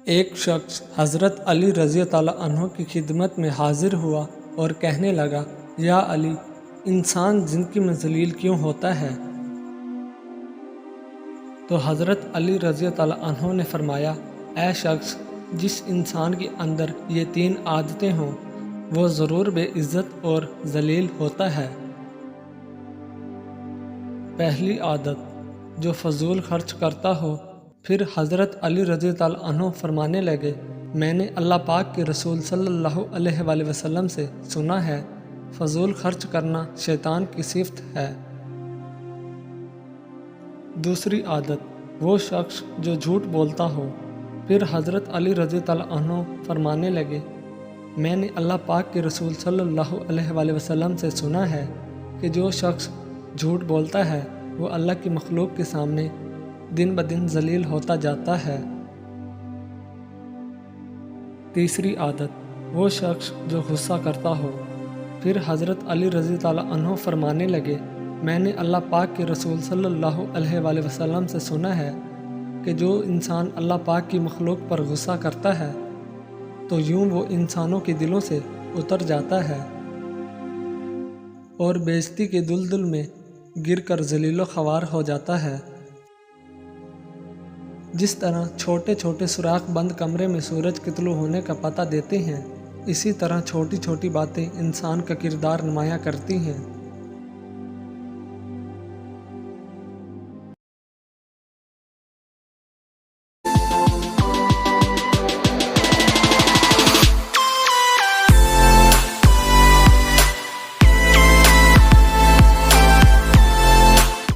ایک شخص حضرت علی رضی اللہ عنہ کی خدمت میں حاضر ہوا اور کہنے لگا، یا علی، انسان زندگی میں ذلیل کیوں ہوتا ہے؟ تو حضرت علی رضی اللہ عنہ نے فرمایا، اے شخص، جس انسان کے اندر یہ 3 عادتیں ہوں وہ ضرور بے عزت اور ذلیل ہوتا ہے۔ پہلی عادت، جو فضول خرچ کرتا ہو۔ پھر حضرت علی رضی اللہ عنہ فرمانے لگے، میں نے اللہ پاک کے رسول صلی اللہ علیہ وآلہ وسلم سے سنا ہے، فضول خرچ کرنا شیطان کی صفت ہے۔ دوسری عادت، وہ شخص جو جھوٹ بولتا ہو۔ پھر حضرت علی رضی اللہ عنہ فرمانے لگے، میں نے اللہ پاک کے رسول صلی اللہ علیہ وآلہ وسلم سے سنا ہے کہ جو شخص جھوٹ بولتا ہے وہ اللہ کی مخلوق کے سامنے دن بدن ذلیل ہوتا جاتا ہے۔ تیسری عادت، وہ شخص جو غصہ کرتا ہو۔ پھر حضرت علی رضی اللہ عنہ فرمانے لگے، میں نے اللہ پاک کے رسول صلی اللہ علیہ وآلہ وسلم سے سنا ہے کہ جو انسان اللہ پاک کی مخلوق پر غصہ کرتا ہے تو یوں وہ انسانوں کے دلوں سے اتر جاتا ہے اور بےعزتی کے دلدل میں گر کر ذلیل و خوار ہو جاتا ہے۔ جس طرح چھوٹے چھوٹے سوراخ بند کمرے میں سورج کے طلوع ہونے کا پتہ دیتے ہیں، اسی طرح چھوٹی چھوٹی باتیں انسان کا کردار نمایاں کرتی ہیں۔